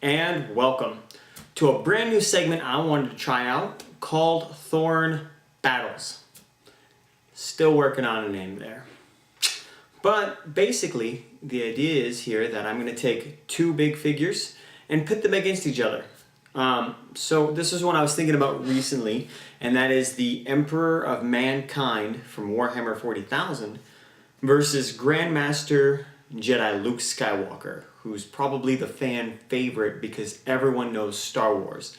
and welcome to a brand new segment I wanted to try out called Thorn Battles. Still working on a name there. But basically, the idea is here that I'm going to take two big figures and pit them against each other. So this is one I was thinking about recently, and that is the Emperor of Mankind from Warhammer 40,000 versus Grandmaster Jedi Luke Skywalker, who's probably the fan favorite because everyone knows Star Wars.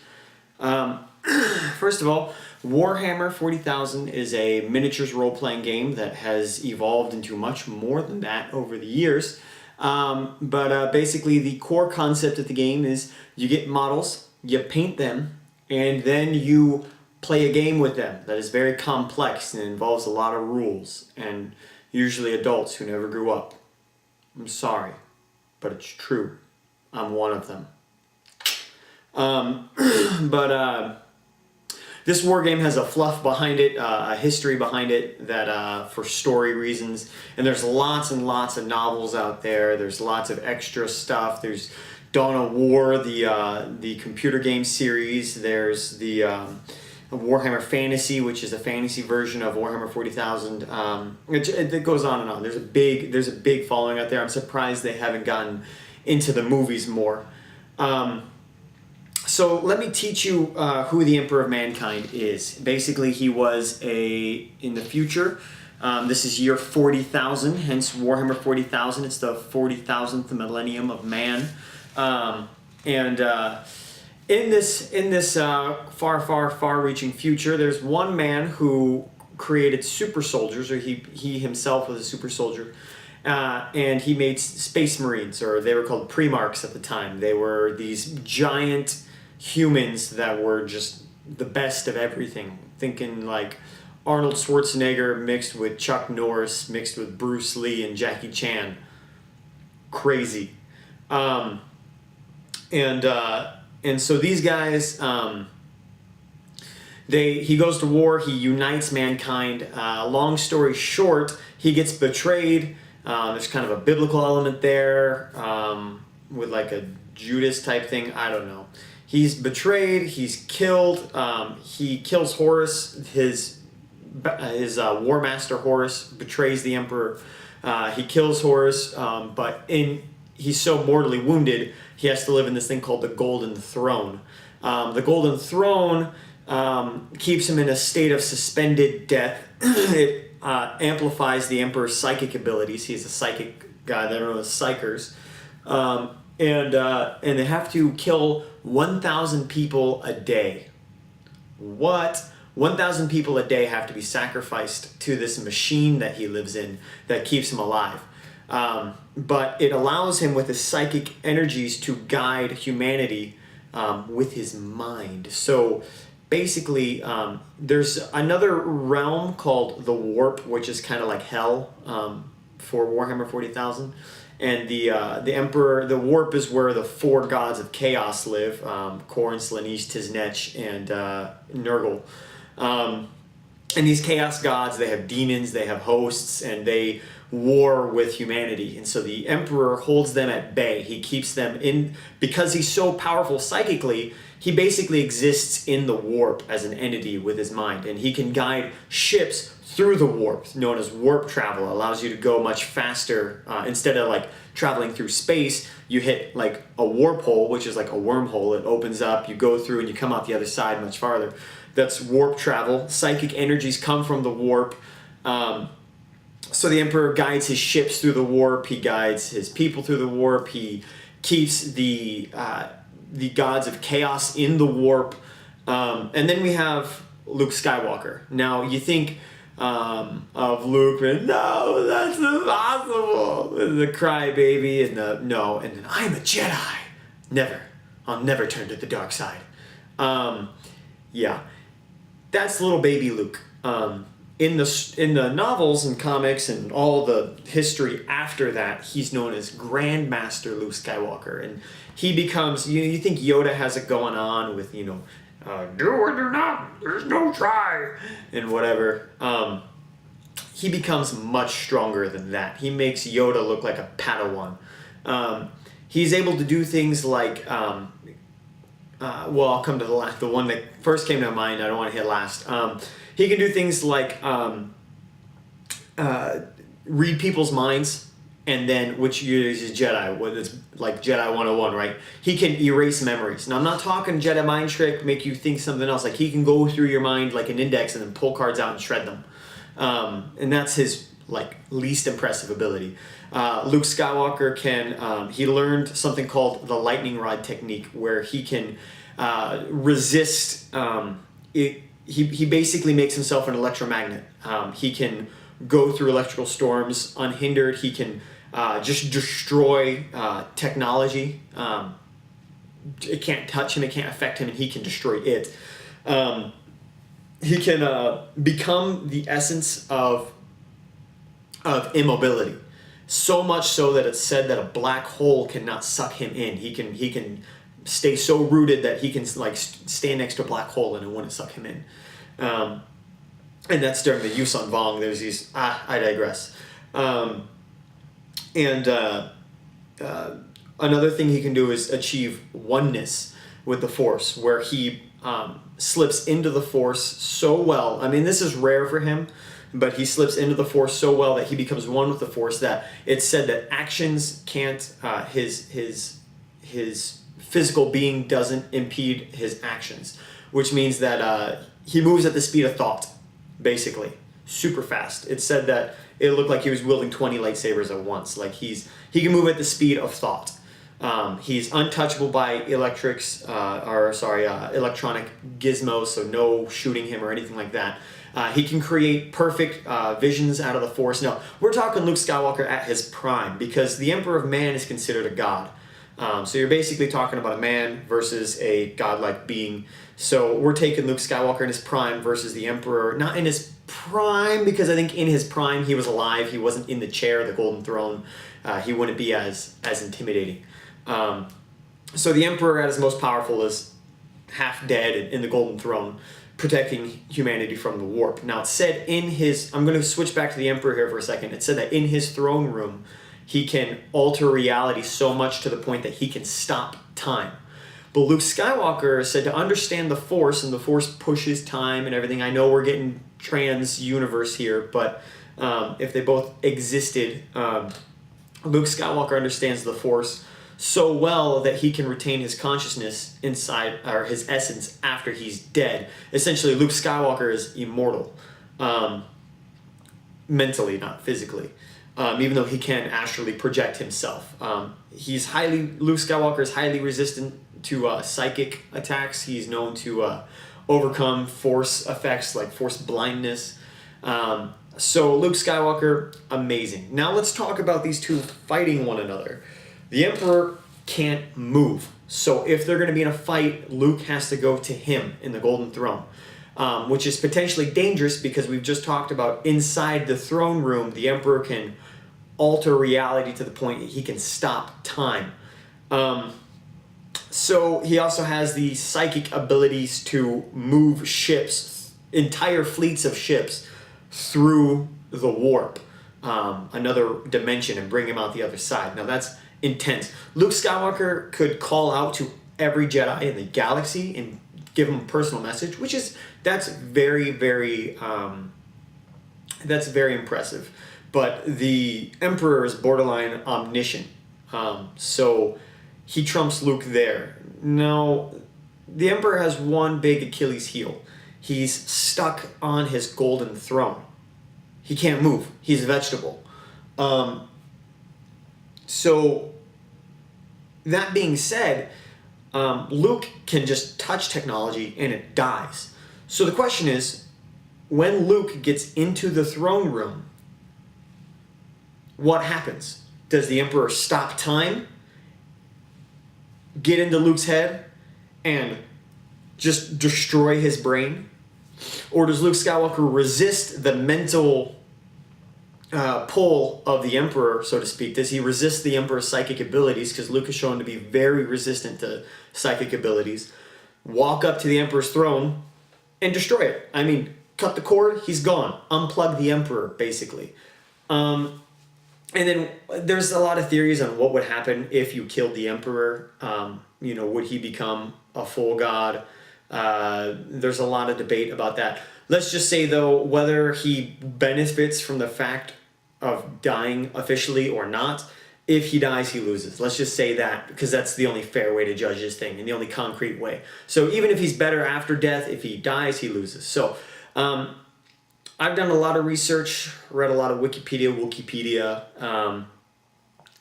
First of all, Warhammer 40,000 is a miniatures role-playing game that has evolved into much more than that over the years. But basically the core concept of the game is you get models, you paint them, and then you play a game with them that is very complex and involves a lot of rules, and usually adults who never grew up. I'm sorry, but it's true. I'm one of them. This war game has a fluff behind it, a history behind it that for story reasons, and there's lots and lots of novels out there. There's lots of extra stuff. There's Dawn of War, the computer game series. There's the Warhammer Fantasy, which is a fantasy version of Warhammer 40,000. It goes on and on. There's a big following out there. I'm surprised they haven't gotten into the movies more. So let me teach you who the Emperor of Mankind is. Basically, he was in the future. This is year 40,000, hence Warhammer 40,000. It's the 40,000th millennium of man. In this far-reaching future, there's one man who created super soldiers, or he himself was a super soldier, and he made space marines, or they were called Primarchs at the time. They were these giant humans that were just the best of everything. Thinking like Arnold Schwarzenegger mixed with Chuck Norris, mixed with Bruce Lee and Jackie Chan. Crazy. And so these guys, he goes to war, he unites mankind. Long story short, he gets betrayed. There's kind of a biblical element there, with like a Judas type thing, I don't know. He's betrayed, he's killed, he kills Horus, his War Master Horus betrays the Emperor. He kills Horus, but he's so mortally wounded, he has to live in this thing called the Golden Throne. The Golden Throne keeps him in a state of suspended death. It amplifies the Emperor's psychic abilities. He's a psychic guy, they're known as psychers. And they have to kill 1,000 people a day. What? 1,000 people a day have to be sacrificed to this machine that he lives in that keeps him alive. But it allows him with his psychic energies to guide humanity with his mind. So basically, there's another realm called the Warp, which is kind of like hell for Warhammer 40,000. And the Emperor, the Warp is where the four gods of chaos live, Khorne, Slaanesh, Tiznech, and Nurgle. And these chaos gods, they have demons, they have hosts, and they war with humanity. And so the Emperor holds them at bay. He keeps them in, because he's so powerful psychically, he basically exists in the Warp as an entity with his mind. And he can guide ships through the warp, known as warp travel. Allows you to go much faster. Instead of like traveling through space, you hit like a warp hole, which is like a wormhole. It opens up, you go through, and you come out the other side much farther. That's warp travel. Psychic energies come from the warp. So the Emperor guides his ships through the warp. He guides his people through the warp. He keeps the gods of chaos in the warp. And then we have Luke Skywalker. Now you think of Luke, and no, that's impossible. The crybaby, and and then I'm a Jedi. Never. I'll never turn to the dark side. Yeah. That's little baby Luke. In the novels and comics and all the history after that, he's known as Grandmaster Luke Skywalker, and he becomes. You think Yoda has it going on with do or do not. There's no try and whatever. He becomes much stronger than that. He makes Yoda look like a Padawan. he's able to do things like, well, I'll come to the one that first came to mind. I don't want to hit last. He can do things like read people's minds, and then, which uses Jedi, whether it's like Jedi 101, right? He can erase memories. Now, I'm not talking Jedi mind trick, make you think something else. Like, he can go through your mind like an index and then pull cards out and shred them. And that's his, like, least impressive ability. Luke Skywalker can, he learned something called the lightning rod technique, where he can resist, he basically makes himself an electromagnet. He can go through electrical storms unhindered. He can just destroy technology. It can't touch him, it can't affect him, and he can destroy it. He can become the essence of immobility. So much so that it's said that a black hole cannot suck him in. He can stay so rooted that he can like stand next to a black hole and it wouldn't suck him in. And that's during the Yuuzhan Vong. There's these. I digress. Another thing he can do is achieve oneness with the Force, where he slips into the Force so well. I mean, this is rare for him, but he slips into the Force so well that he becomes one with the Force that it's said that actions can't, his physical being doesn't impede his actions, which means that he moves at the speed of thought, basically, super fast. It's said that it looked like he was wielding 20 lightsabers at once. Like he can move at the speed of thought. He's untouchable by electronic gizmos, so no shooting him or anything like that. He can create perfect visions out of the Force. Now, we're talking Luke Skywalker at his prime, because the Emperor of Man is considered a god. So you're basically talking about a man versus a godlike being. So we're taking Luke Skywalker in his prime versus the Emperor, not in his prime, because I think in his prime he was alive. He wasn't in the chair, the Golden Throne. He wouldn't be as intimidating. So the Emperor at his most powerful is half dead in the Golden Throne, protecting humanity from the warp. Now, it's said in his... I'm going to switch back to the Emperor here for a second. It said that in his throne room, he can alter reality so much to the point that he can stop time. But Luke Skywalker said to understand the Force, and the Force pushes time and everything. I know we're getting trans-universe here, but if they both existed, Luke Skywalker understands the Force so well that he can retain his consciousness inside, or his essence, after he's dead. Essentially, Luke Skywalker is immortal. Mentally, not physically. Even though he can astrally project himself. Luke Skywalker is highly resistant to psychic attacks. He's known to overcome Force effects like Force blindness. So Luke Skywalker, amazing. Now let's talk about these two fighting one another. The Emperor can't move. So if they're going to be in a fight, Luke has to go to him in the Golden Throne. Which is potentially dangerous, because we've just talked about inside the throne room, the Emperor can alter reality to the point that he can stop time. So he also has the psychic abilities to move ships, entire fleets of ships, through the warp, another dimension, and bring him out the other side. Now that's intense. Luke Skywalker could call out to every Jedi in the galaxy and give him a personal message, that's very, very impressive. But the Emperor is borderline omniscient, so he trumps Luke there. Now, the Emperor has one big Achilles heel. He's stuck on his golden throne. He can't move. He's a vegetable. So, that being said, Luke can just touch technology and it dies. So the question is, when Luke gets into the throne room, what happens? Does the Emperor stop time, get into Luke's head, and just destroy his brain? Or does Luke Skywalker resist the mental pull of the Emperor, so to speak? Does he resist the Emperor's psychic abilities? Because Luke is shown to be very resistant to psychic abilities. Walk up to the Emperor's throne and destroy it. I mean, cut the cord, he's gone. Unplug the Emperor, basically. And then there's a lot of theories on what would happen if you killed the Emperor. You know, would he become a full god? There's a lot of debate about that. Let's just say, though, whether he benefits from the fact of dying officially or not, if he dies, he loses. Let's just say that, because that's the only fair way to judge this thing and the only concrete way. So even if he's better after death, if he dies, he loses. So I've done a lot of research, read a lot of Wikipedia,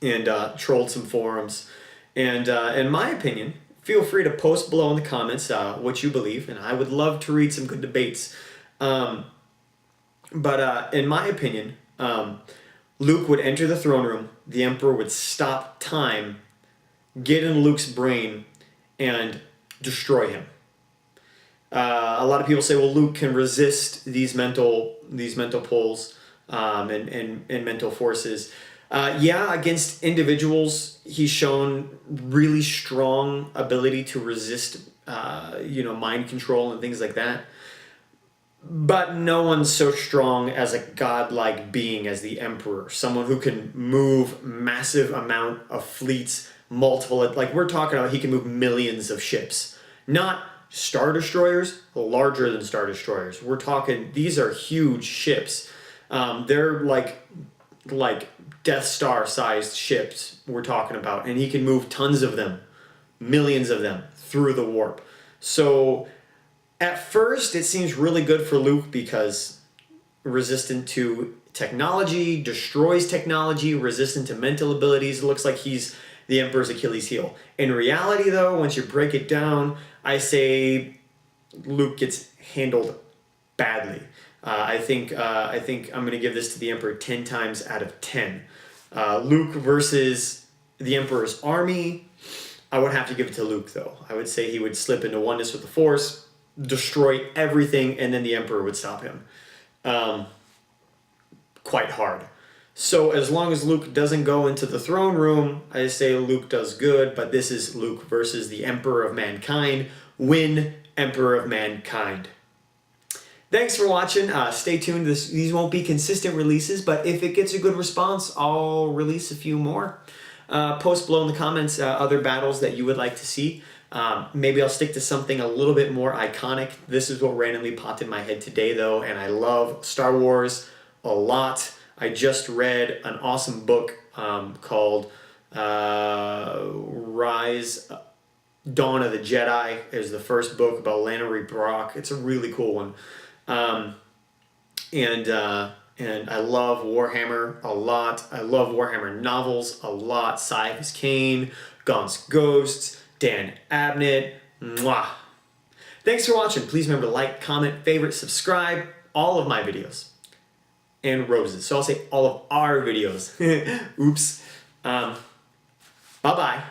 and trolled some forums. And in my opinion, feel free to post below in the comments what you believe, and I would love to read some good debates. But in my opinion, Luke would enter the throne room, the Emperor would stop time, get in Luke's brain, and destroy him. A lot of people say, well, Luke can resist these mental pulls and mental forces. Yeah, against individuals, he's shown really strong ability to resist, mind control and things like that. But no one's so strong as a godlike being as the Emperor, someone who can move massive amount of fleets, multiple, like we're talking about, he can move millions of ships, not Star Destroyers, larger than Star Destroyers. We're talking, these are huge ships. They're like Death Star sized ships we're talking about, and he can move tons of them, millions of them through the warp. So at first it seems really good for Luke because resistant to technology, destroys technology, resistant to mental abilities. It looks like he's the Emperor's Achilles heel. In reality though, once you break it down, I say Luke gets handled badly. I think I'm going to give this to the Emperor 10 times out of 10. Luke versus the Emperor's army, I would have to give it to Luke though. I would say he would slip into oneness with the Force, destroy everything, and then the Emperor would stop him. Quite hard. So as long as Luke doesn't go into the throne room, I say Luke does good, but this is Luke versus the Emperor of Mankind. Win, Emperor of Mankind. Thanks for watching. Stay tuned. These won't be consistent releases, but if it gets a good response, I'll release a few more. Post below in the comments other battles that you would like to see. Maybe I'll stick to something a little bit more iconic. This is what randomly popped in my head today, though, and I love Star Wars a lot. I just read an awesome book called Dawn of the Jedi. It was the first book about Lannery Brock. It's a really cool one. And I love Warhammer a lot. I love Warhammer novels a lot. Cyphus Kane, Gaunt's Ghosts, Dan Abnett. Mwah. Thanks for watching. Please remember to like, comment, favorite, subscribe, all of my videos. And Rose's. So I'll say all of our videos. Oops. Bye-bye.